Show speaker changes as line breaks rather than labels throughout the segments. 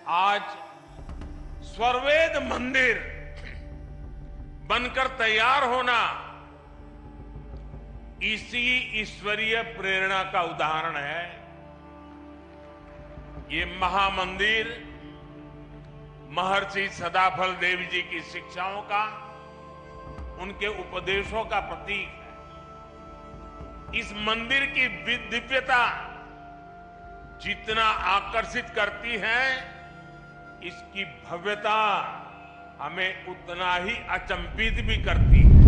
आज स्वर्वेद मंदिर बनकर तैयार होना इसी ईश्वरीय प्रेरणा का उदाहरण है। ये महामंदिर महर्षि सदाफल देव जी की शिक्षाओं का, उनके उपदेशों का प्रतीक है। इस मंदिर की दिव्यता जितना आकर्षित करती है, इसकी भव्यता हमें उतना ही अचंभित भी करती है।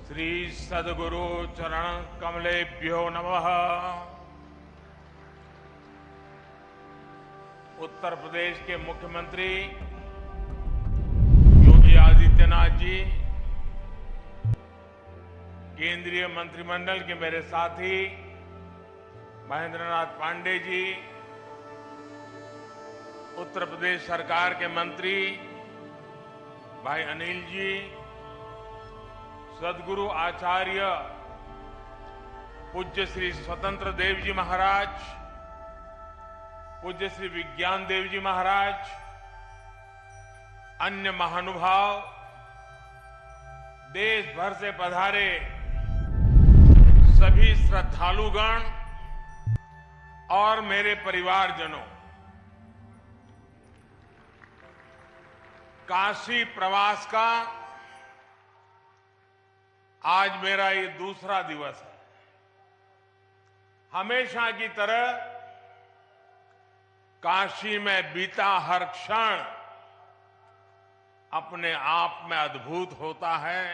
श्री सद्गुरु चरण कमलेभ्यो नमः। उत्तर प्रदेश के मुख्यमंत्री योगी आदित्यनाथ जी, केंद्रीय मंत्रिमंडल के मेरे साथी महेंद्र नाथ पांडे जी, उत्तर प्रदेश सरकार के मंत्री भाई अनिल जी, सद्गुरु आचार्य पूज्य श्री स्वतंत्र देव जी महाराज, पूज्य श्री विज्ञान देव जी महाराज, अन्य महानुभाव, देश भर से पधारे सभी श्रद्धालुगण और मेरे परिवारजनों, काशी प्रवास का आज मेरा ये दूसरा दिवस है। हमेशा की तरह काशी में बीता हर क्षण अपने आप में अद्भुत होता है,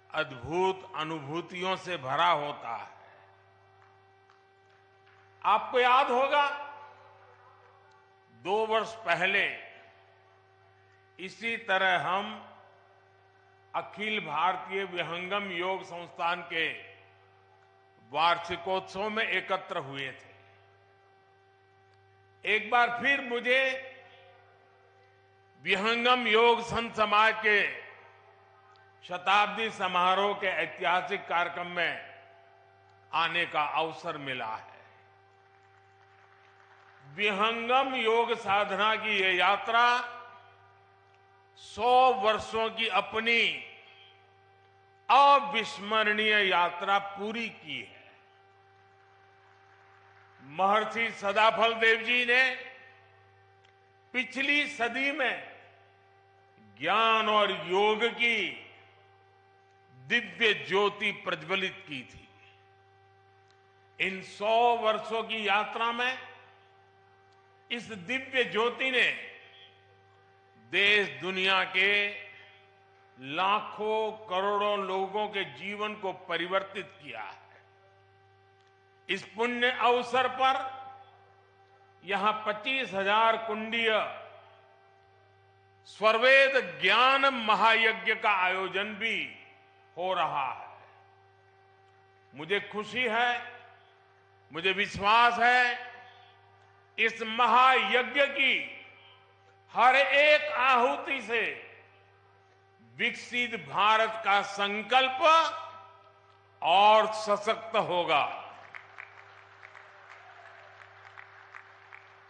अद्भुत अनुभूतियों से भरा होता है। आपको याद होगा 2 वर्ष पहले इसी तरह हम अखिल भारतीय विहंगम योग संस्थान के वार्षिकोत्सव में एकत्र हुए थे। एक बार फिर मुझे विहंगम योग संत समाज के शताब्दी समारोह के ऐतिहासिक कार्यक्रम में आने का अवसर मिला है। विहंगम योग साधना की ये यात्रा 100 वर्षों की अपनी अविस्मरणीय यात्रा पूरी की है। महर्षि सदाफल देव जी ने पिछली सदी में ज्ञान और योग की दिव्य ज्योति प्रज्वलित की थी। इन 100 वर्षों की यात्रा में इस दिव्य ज्योति ने देश दुनिया के लाखों करोड़ों लोगों के जीवन को परिवर्तित किया है। इस पुण्य अवसर पर यहां 25,000 कुंडीय स्वर्वेद ज्ञान महायज्ञ का आयोजन भी हो रहा है। मुझे खुशी है, मुझे विश्वास है, इस महायज्ञ की हर एक आहुति से विकसित भारत का संकल्प और सशक्त होगा।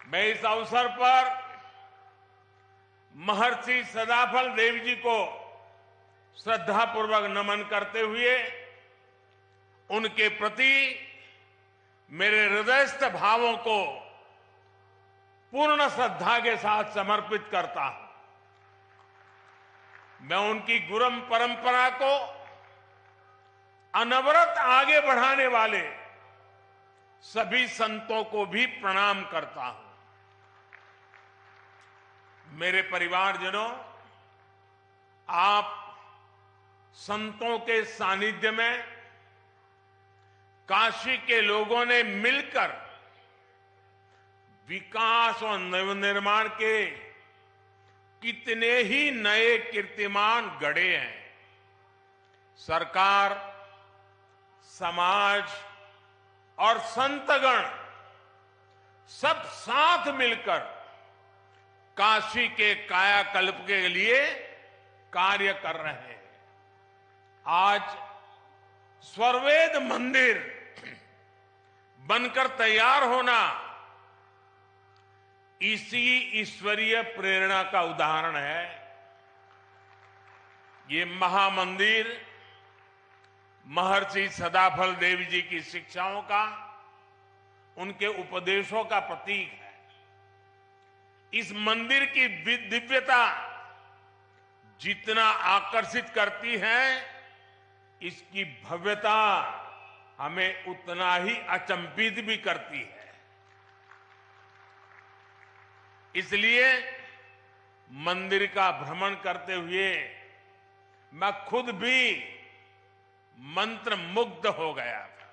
मैं इस अवसर पर महर्षि सदाफल देव जी को श्रद्धापूर्वक नमन करते हुए उनके प्रति मेरे हृदयस्थ भावों को पूर्ण श्रद्धा के साथ समर्पित करता हूं। मैं उनकी गुरु परंपरा को अनवरत आगे बढ़ाने वाले सभी संतों को भी प्रणाम करता हूं। मेरे परिवारजनों, आप संतों के सानिध्य में काशी के लोगों ने मिलकर विकास और नवनिर्माण के कितने ही नए कीर्तिमान गढ़े हैं। सरकार, समाज और संतगण सब साथ मिलकर काशी के कायाकल्प के लिए कार्य कर रहे हैं। आज स्वर्वेद मंदिर बनकर तैयार होना इसी ईश्वरीय प्रेरणा का उदाहरण है ये महामंदिर। महर्षि सदाफल देव जी की शिक्षाओं का, उनके उपदेशों का प्रतीक है। इस मंदिर की दिव्यता जितना आकर्षित करती है, इसकी भव्यता हमें उतना ही अचंभित भी करती है। इसलिए मंदिर का भ्रमण करते हुए मैं खुद भी मंत्र मुग्ध हो गया था।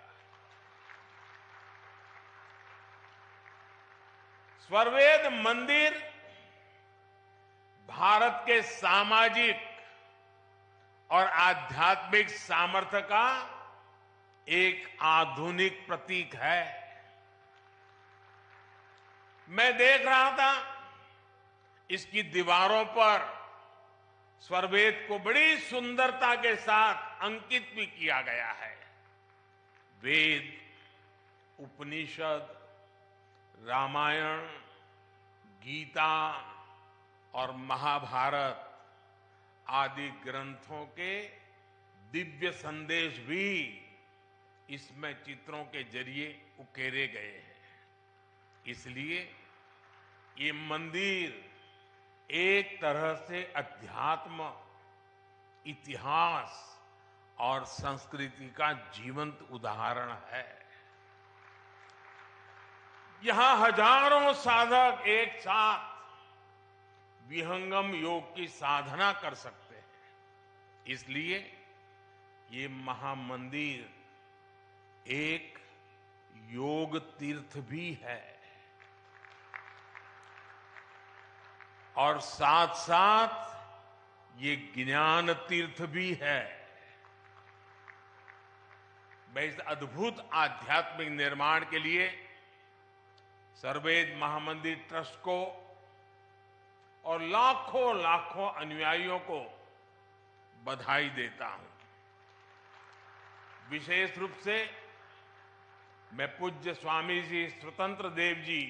स्वरवेद मंदिर भारत के सामाजिक और आध्यात्मिक सामर्थ्य का एक आधुनिक प्रतीक है। मैं देख रहा था इसकी दीवारों पर स्वरवेद को बड़ी सुंदरता के साथ अंकित भी किया गया है। वेद, उपनिषद, रामायण, गीता और महाभारत आदि ग्रंथों के दिव्य संदेश भी इसमें चित्रों के जरिए उकेरे गए हैं। इसलिए ये मंदिर एक तरह से अध्यात्म, इतिहास और संस्कृति का जीवंत उदाहरण है। यहां हजारों साधक एक साथ विहंगम योग की साधना कर सकते हैं। इसलिए ये महामंदिर एक योग तीर्थ भी है और साथ साथ ये ज्ञान तीर्थ भी है। मैं इस अद्भुत आध्यात्मिक निर्माण के लिए स्वरवेद महामंदिर ट्रस्ट को और लाखों लाखों अनुयायियों को बधाई देता हूं। विशेष रूप से मैं पूज्य स्वामी जी स्वतंत्र देव जी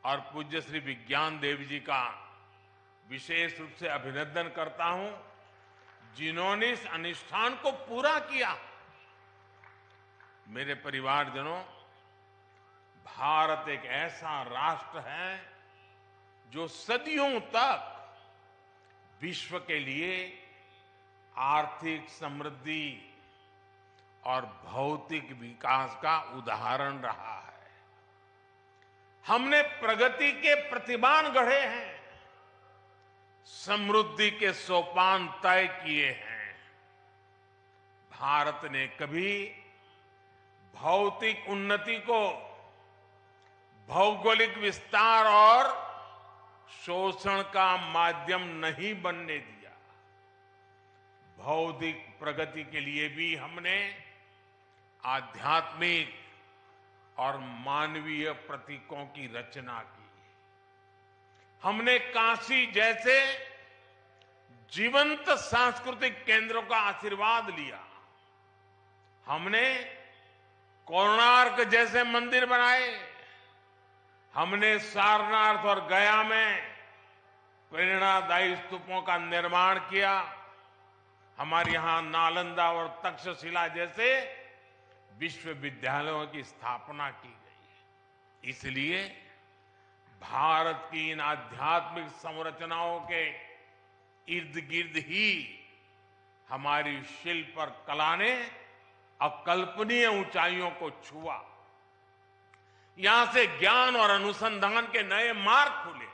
और पूज्य श्री विज्ञान देव जी का विशेष रूप से अभिनंदन करता हूं, जिन्होंने इस अनुष्ठान को पूरा किया। मेरे परिवारजनों, भारत एक ऐसा राष्ट्र है जो सदियों तक विश्व के लिए आर्थिक समृद्धि और भौतिक विकास का उदाहरण रहा है। हमने प्रगति के प्रतिमान गढ़े हैं, समृद्धि के सोपान तय किए हैं। भारत ने कभी भौतिक उन्नति को भौगोलिक विस्तार और शोषण का माध्यम नहीं बनने दिया। भौतिक प्रगति के लिए भी हमने आध्यात्मिक और मानवीय प्रतीकों की रचना की। हमने काशी जैसे जीवंत सांस्कृतिक केंद्रों का आशीर्वाद लिया। हमने कोणार्क जैसे मंदिर बनाए। हमने सारनाथ और गया में प्रेरणादायी स्तूपों का निर्माण किया। हमारे यहां नालंदा और तक्षशिला जैसे विश्वविद्यालयों की स्थापना की गई। इसलिए भारत की इन आध्यात्मिक संरचनाओं के इर्द गिर्द ही हमारी शिल्प और कला ने अकल्पनीय ऊंचाइयों को छुआ। यहां से ज्ञान और अनुसंधान के नए मार्ग खुले।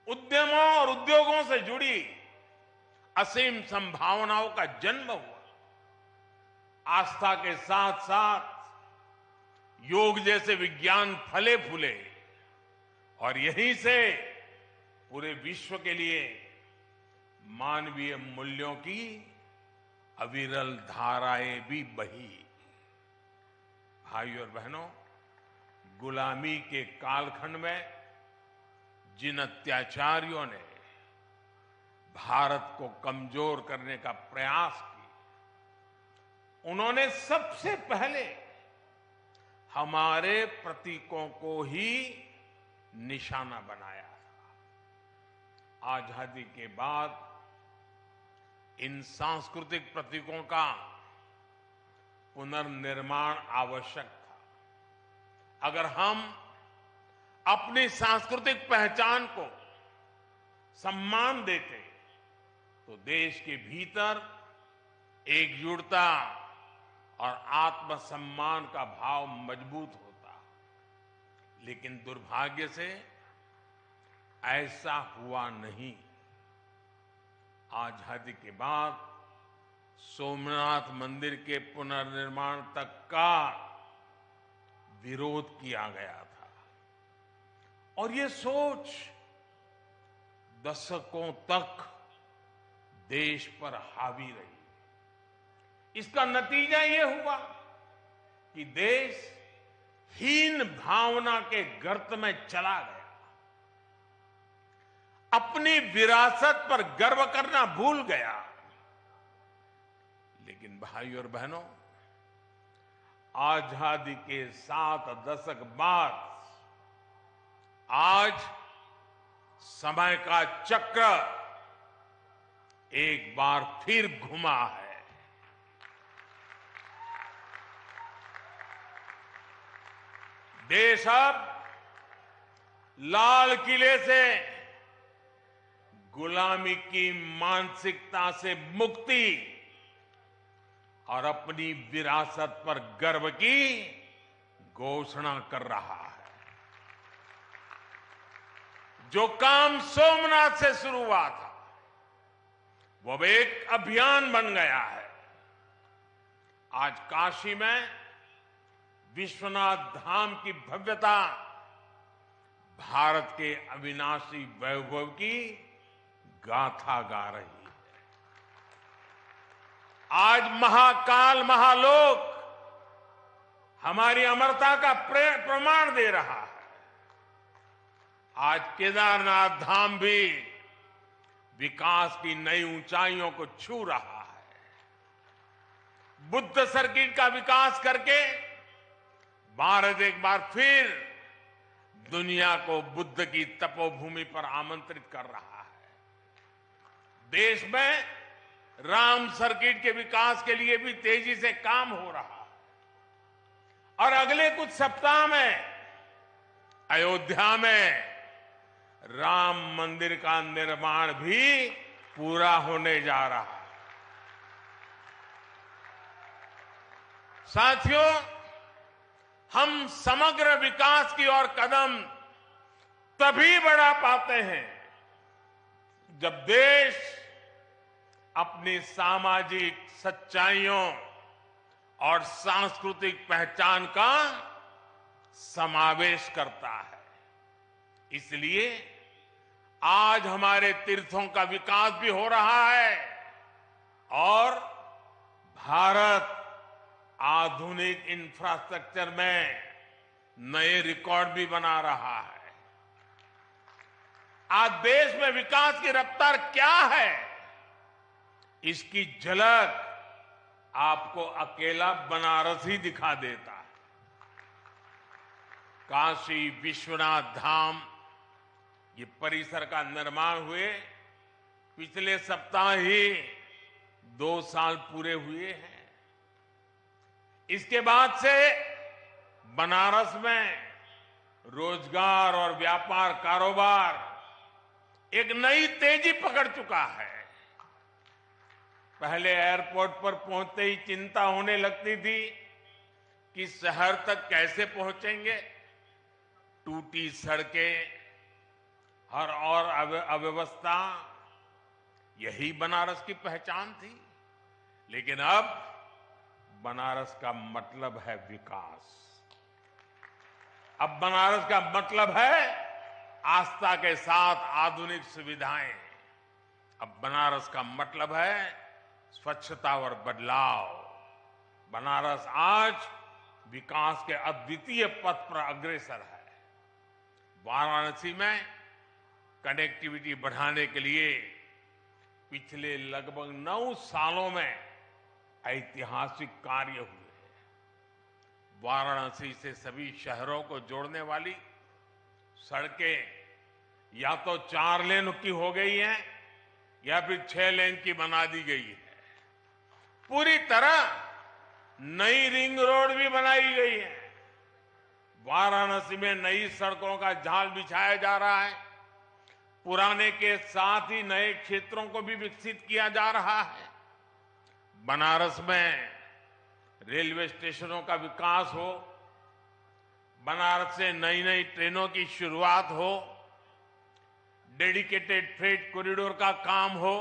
उद्यमों और उद्योगों से जुड़ी असीम संभावनाओं का जन्म हुआ। आस्था के साथ साथ योग जैसे विज्ञान फले फूले और यहीं से पूरे विश्व के लिए मानवीय मूल्यों की अविरल धाराएं भी बही। भाइयों और बहनों, गुलामी के कालखंड में जिन अत्याचारियों ने भारत को कमजोर करने का प्रयास किया, उन्होंने सबसे पहले हमारे प्रतीकों को ही निशाना बनाया था। आजादी के बाद इन सांस्कृतिक प्रतीकों का पुनर्निर्माण आवश्यक था। अगर हम अपनी सांस्कृतिक पहचान को सम्मान देते तो देश के भीतर एकजुटता और आत्मसम्मान का भाव मजबूत होता। लेकिन दुर्भाग्य से ऐसा हुआ नहीं। आजादी के बाद सोमनाथ मंदिर के पुनर्निर्माण तक का विरोध किया गया था और ये सोच दशकों तक देश पर हावी रही। इसका नतीजा ये हुआ कि देश हीन भावना के गर्त में चला गया, अपनी विरासत पर गर्व करना भूल गया। लेकिन भाइयों और बहनों, आजादी के 7 दशक बाद आज समय का चक्र एक बार फिर घुमा है। देश अब लाल किले से गुलामी की मानसिकता से मुक्ति और अपनी विरासत पर गर्व की घोषणा कर रहा है। जो काम सोमनाथ से शुरू हुआ था वो अब एक अभियान बन गया है। आज काशी में विश्वनाथ धाम की भव्यता भारत के अविनाशी वैभव की गाथा गा रही है। आज महाकाल महालोक हमारी अमरता का प्रमाण दे रहा है। आज केदारनाथ धाम भी विकास की नई ऊंचाइयों को छू रहा है। बुद्ध सर्किट का विकास करके भारत एक बार फिर दुनिया को बुद्ध की तपोभूमि पर आमंत्रित कर रहा है। देश में राम सर्किट के विकास के लिए भी तेजी से काम हो रहा है और अगले कुछ सप्ताह में अयोध्या में राम मंदिर का निर्माण भी पूरा होने जा रहा है। साथियों, हम समग्र विकास की ओर कदम तभी बढ़ा पाते हैं जब देश अपनी सामाजिक सच्चाइयों और सांस्कृतिक पहचान का समावेश करता है। इसलिए आज हमारे तीर्थों का विकास भी हो रहा है और भारत आधुनिक इंफ्रास्ट्रक्चर में नए रिकॉर्ड भी बना रहा है। आज देश में विकास की रफ्तार क्या है, इसकी झलक आपको अकेला बनारस ही दिखा देता है। काशी विश्वनाथ धाम ये परिसर का निर्माण हुए पिछले सप्ताह ही 2 साल पूरे हुए हैं। इसके बाद से बनारस में रोजगार और व्यापार कारोबार एक नई तेजी पकड़ चुका है। पहले एयरपोर्ट पर पहुंचते ही चिंता होने लगती थी कि शहर तक कैसे पहुंचेंगे। टूटी सड़कें, हर और अव्यवस्था, यही बनारस की पहचान थी। लेकिन अब बनारस का मतलब है विकास। अब बनारस का मतलब है आस्था के साथ आधुनिक सुविधाएं। अब बनारस का मतलब है स्वच्छता और बदलाव। बनारस आज विकास के अद्वितीय पथ पर अग्रसर है। वाराणसी में कनेक्टिविटी बढ़ाने के लिए पिछले लगभग 9 सालों में ऐतिहासिक कार्य हुए हैं। वाराणसी से सभी शहरों को जोड़ने वाली सड़कें या तो 4 लेन की हो गई हैं या फिर 6 लेन की बना दी गई है। पूरी तरह नई रिंग रोड भी बनाई गई है। वाराणसी में नई सड़कों का जाल बिछाया जा रहा है। पुराने के साथ ही नए क्षेत्रों को भी विकसित किया जा रहा है। बनारस में रेलवे स्टेशनों का विकास हो, बनारस से नई नई ट्रेनों की शुरुआत हो, डेडिकेटेड फ्रेट कॉरिडोर का काम हो,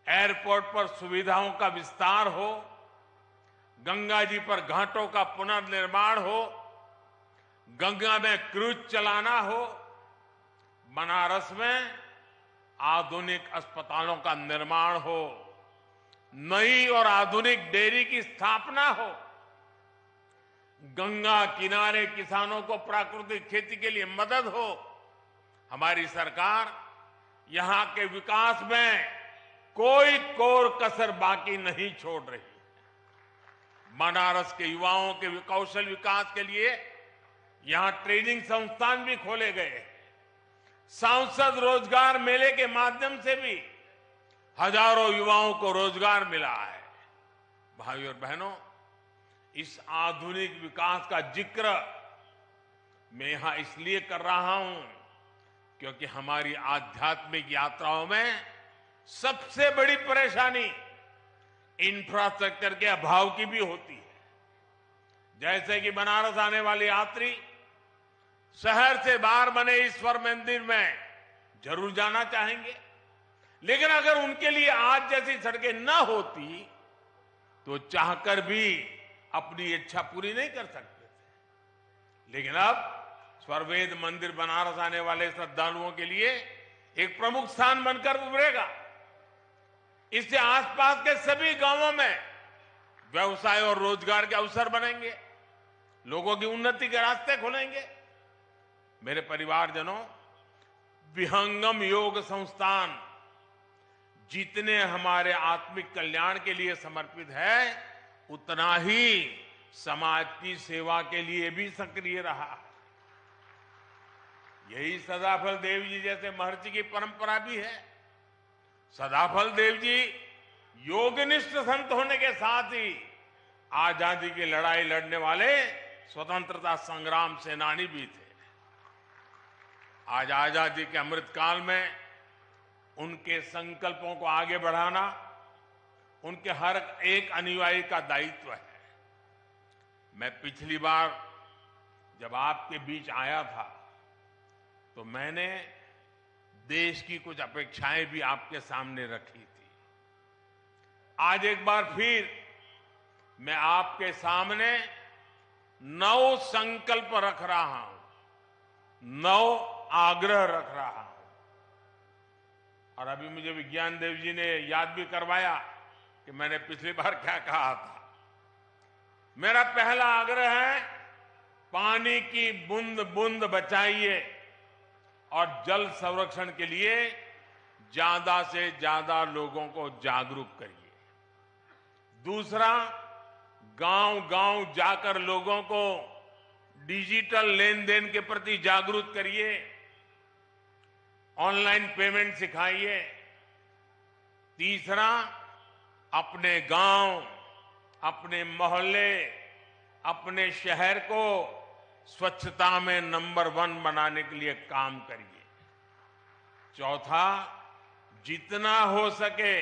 एयरपोर्ट पर सुविधाओं का विस्तार हो, गंगा जी पर घाटों का पुनर्निर्माण हो, गंगा में क्रूज चलाना हो, बनारस में आधुनिक अस्पतालों का निर्माण हो, नई और आधुनिक डेयरी की स्थापना हो, गंगा किनारे किसानों को प्राकृतिक खेती के लिए मदद हो। हमारी सरकार यहां के विकास में कोई कोर कसर बाकी नहीं छोड़ रही। बनारस के युवाओं के कौशल विकास के लिए यहां ट्रेनिंग संस्थान भी खोले गए। सांसद रोजगार मेले के माध्यम से भी हजारों युवाओं को रोजगार मिला है। भाइयों और बहनों, इस आधुनिक विकास का जिक्र मैं यहां इसलिए कर रहा हूं क्योंकि हमारी आध्यात्मिक यात्राओं में सबसे बड़ी परेशानी इंफ्रास्ट्रक्चर के अभाव की भी होती है। जैसे कि बनारस आने वाले यात्री शहर से बाहर बने ईश्वर मंदिर में जरूर जाना चाहेंगे, लेकिन अगर उनके लिए आज जैसी सड़कें न होती तो चाहकर भी अपनी इच्छा पूरी नहीं कर सकते थे। लेकिन अब स्वर्वेद मंदिर बनारस आने वाले श्रद्धालुओं के लिए एक प्रमुख स्थान बनकर उभरेगा। इससे आसपास के सभी गांवों में व्यवसाय और रोजगार के अवसर बनेंगे, लोगों की उन्नति के रास्ते खुलेंगे। मेरे परिवारजनों, विहंगम योग संस्थान जितने हमारे आत्मिक कल्याण के लिए समर्पित है, उतना ही समाज की सेवा के लिए भी सक्रिय रहा है। यही सदाफल देव जी जैसे महर्षि की परंपरा भी है। सदाफल देव जी योगनिष्ठ संत होने के साथ ही आजादी की लड़ाई लड़ने वाले स्वतंत्रता संग्राम सेनानी भी थे। आज आजादी के अमृतकाल में उनके संकल्पों को आगे बढ़ाना उनके हर एक अनुयायी का दायित्व है। मैं पिछली बार जब आपके बीच आया था तो मैंने देश की कुछ अपेक्षाएं भी आपके सामने रखी थी। आज एक बार फिर मैं आपके सामने 9 संकल्प रख रहा हूं, 9 आग्रह रख रहा हूं। और अभी मुझे विज्ञान देव जी ने याद भी करवाया कि मैंने पिछली बार क्या कहा था। मेरा पहला आग्रह है, पानी की बूंद बूंद बचाइए और जल संरक्षण के लिए ज्यादा से ज्यादा लोगों को जागरूक करिए। दूसरा, गांव-गांव जाकर लोगों को डिजिटल लेन देन के प्रति जागरूक करिए, ऑनलाइन पेमेंट सिखाइए। तीसरा, अपने गांव, अपने मोहल्ले, अपने शहर को स्वच्छता में नंबर 1 बनाने के लिए काम करिए। चौथा, जितना हो सके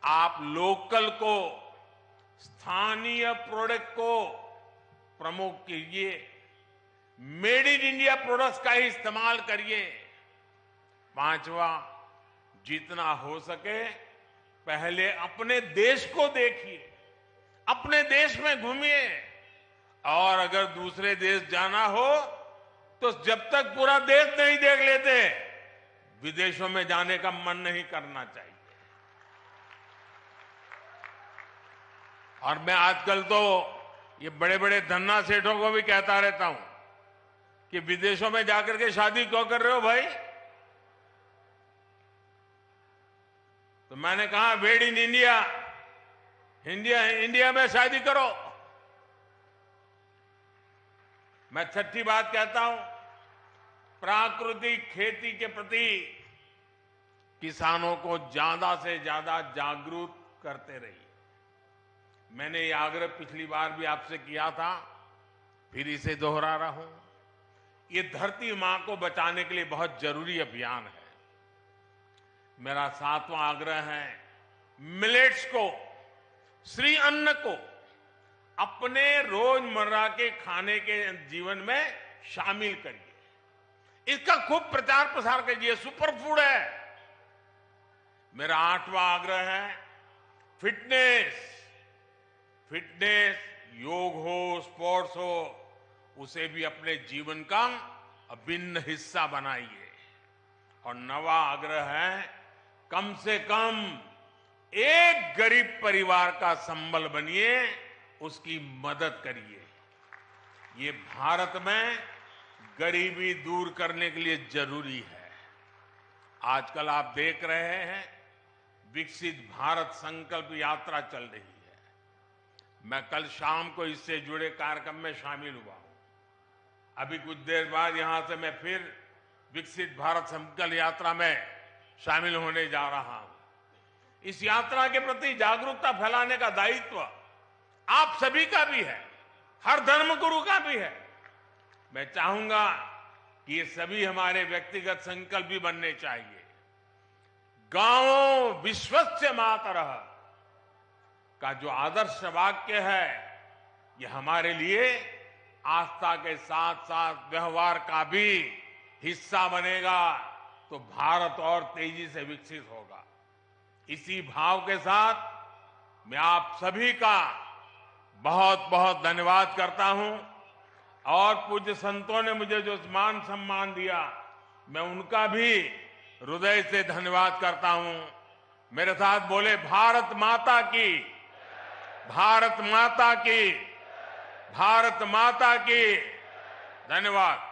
आप लोकल को, स्थानीय प्रोडक्ट को प्रमोट कीजिए, मेड इन इंडिया प्रोडक्ट्स का ही इस्तेमाल करिए। पांचवा, जितना हो सके पहले अपने देश को देखिए, अपने देश में घूमिए, और अगर दूसरे देश जाना हो तो जब तक पूरा देश नहीं देख लेते विदेशों में जाने का मन नहीं करना चाहिए। और मैं आजकल तो ये बड़े बड़े धन्ना सेठों को भी कहता रहता हूं कि विदेशों में जाकर के शादी क्यों कर रहे हो भाई? तो मैंने कहा, मेड इन इंडिया, इंडिया में शादी करो। मैं छठी बात कहता हूं, प्राकृतिक खेती के प्रति किसानों को ज्यादा से ज्यादा जागरूक करते रहिए। मैंने ये आग्रह पिछली बार भी आपसे किया था, फिर इसे दोहरा रहा हूं। ये धरती मां को बचाने के लिए बहुत जरूरी अभियान है। मेरा 7वां आग्रह है, मिलेट्स को, श्री अन्न को अपने रोजमर्रा के खाने के जीवन में शामिल करिए। इसका खूब प्रचार प्रसार कीजिए। सुपर फूड है। मेरा 8वां आग्रह है, फिटनेस। योग हो, स्पोर्ट्स हो, उसे भी अपने जीवन का अभिन्न हिस्सा बनाइए। और 9वां आग्रह है, कम से कम एक गरीब परिवार का संबल बनिए, उसकी मदद करिए। ये भारत में गरीबी दूर करने के लिए जरूरी है। आजकल आप देख रहे हैं, विकसित भारत संकल्प यात्रा चल रही है। मैं कल शाम को इससे जुड़े कार्यक्रम में शामिल हुआ हूं। अभी कुछ देर बाद यहां से मैं फिर विकसित भारत संकल्प यात्रा में शामिल होने जा रहा हूं। इस यात्रा के प्रति जागरूकता फैलाने का दायित्व आप सभी का भी है, हर धर्मगुरु का भी है। मैं चाहूंगा कि ये सभी हमारे व्यक्तिगत संकल्प भी बनने चाहिए। गांवों विश्वस्य मातरः का जो आदर्श वाक्य है, ये हमारे लिए आस्था के साथ साथ व्यवहार का भी हिस्सा बनेगा, तो भारत और तेजी से विकसित होगा। इसी भाव के साथ मैं आप सभी का बहुत बहुत धन्यवाद करता हूं। और पूज्य संतों ने मुझे जो मान सम्मान दिया, मैं उनका भी हृदय से धन्यवाद करता हूं। मेरे साथ बोले, भारत माता की, भारत माता की, भारत माता की। धन्यवाद।